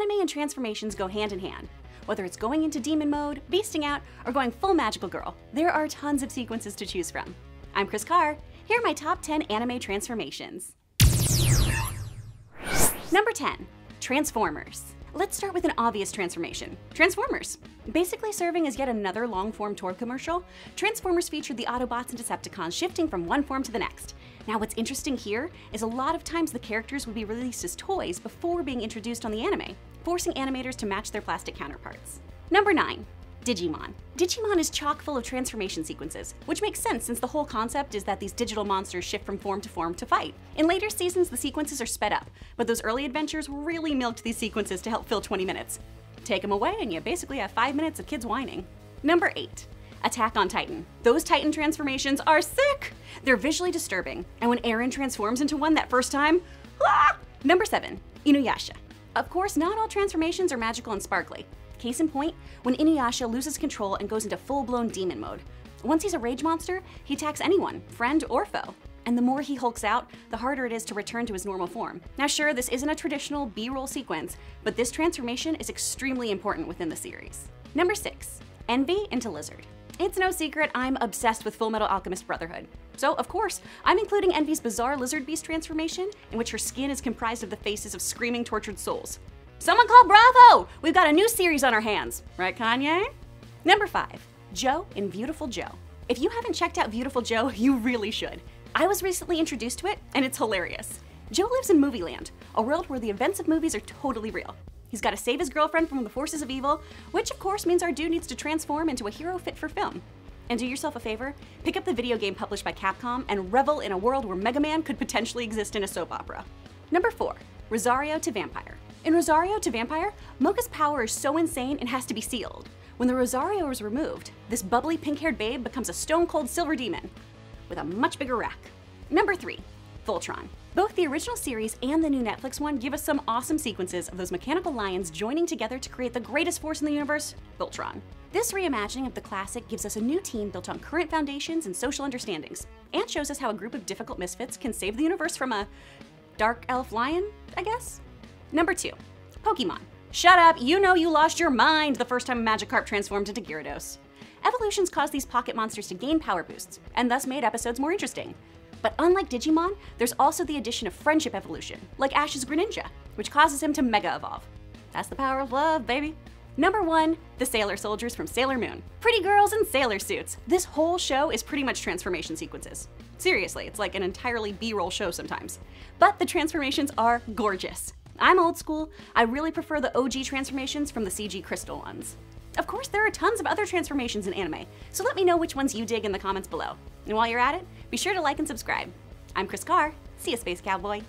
Anime and transformations go hand in hand. Whether it's going into demon mode, beasting out, or going full magical girl, there are tons of sequences to choose from. I'm Chris Carr. Here are my top 10 anime transformations. Number 10, Transformers. Let's start with an obvious transformation, Transformers. Basically serving as yet another long-form toy commercial, Transformers featured the Autobots and Decepticons shifting from one form to the next. Now what's interesting here is a lot of times the characters would be released as toys before being introduced on the anime, forcing animators to match their plastic counterparts. Number 9, Digimon. Digimon is chock full of transformation sequences, which makes sense since the whole concept is that these digital monsters shift from form to fight. In later seasons, the sequences are sped up, but those early adventures really milked these sequences to help fill 20 minutes. Take them away and you basically have 5 minutes of kids whining. Number 8, Attack on Titan. Those Titan transformations are sick! They're visually disturbing, and when Eren transforms into one that first time, ah! Number 7, Inuyasha. Of course, not all transformations are magical and sparkly. Case in point, when Inuyasha loses control and goes into full-blown demon mode. Once he's a rage monster, he attacks anyone, friend or foe. And the more he hulks out, the harder it is to return to his normal form. Now sure, this isn't a traditional B-roll sequence, but this transformation is extremely important within the series. Number 6, Envy into Lizard. It's no secret I'm obsessed with FullMetal Alchemist Brotherhood. So, of course, I'm including Envy's bizarre lizard beast transformation, in which her skin is comprised of the faces of screaming, tortured souls. Someone call Bravo! We've got a new series on our hands. Right, Kanye? Number 5, Joe in Viewtiful Joe. If you haven't checked out Viewtiful Joe, you really should. I was recently introduced to it, and it's hilarious. Joe lives in movie land, a world where the events of movies are totally real. He's got to save his girlfriend from the forces of evil, which of course means our dude needs to transform into a hero fit for film. And do yourself a favor, pick up the video game published by Capcom and revel in a world where Mega Man could potentially exist in a soap opera. Number 4, Rosario to Vampire. In Rosario to Vampire, Mocha's power is so insane it has to be sealed. When the Rosario is removed, this bubbly pink-haired babe becomes a stone-cold silver demon with a much bigger rack. Number 3, Voltron. Both the original series and the new Netflix one give us some awesome sequences of those mechanical lions joining together to create the greatest force in the universe, Voltron. This reimagining of the classic gives us a new team built on current foundations and social understandings, and shows us how a group of difficult misfits can save the universe from a dark elf lion, I guess? Number 2, Pokemon. Shut up, you know you lost your mind the first time a Magikarp transformed into Gyarados. Evolutions caused these pocket monsters to gain power boosts, and thus made episodes more interesting. But unlike Digimon, there's also the addition of friendship evolution, like Ash's Greninja, which causes him to Mega Evolve. That's the power of love, baby. Number 1, the Sailor Soldiers from Sailor Moon. Pretty girls in sailor suits. This whole show is pretty much transformation sequences. Seriously, it's like an entirely B-roll show sometimes. But the transformations are gorgeous. I'm old school, I really prefer the OG transformations from the CG Crystal ones. Of course, there are tons of other transformations in anime, so let me know which ones you dig in the comments below. And while you're at it, be sure to like and subscribe. I'm Chris Carr. See ya, Space Cowboy.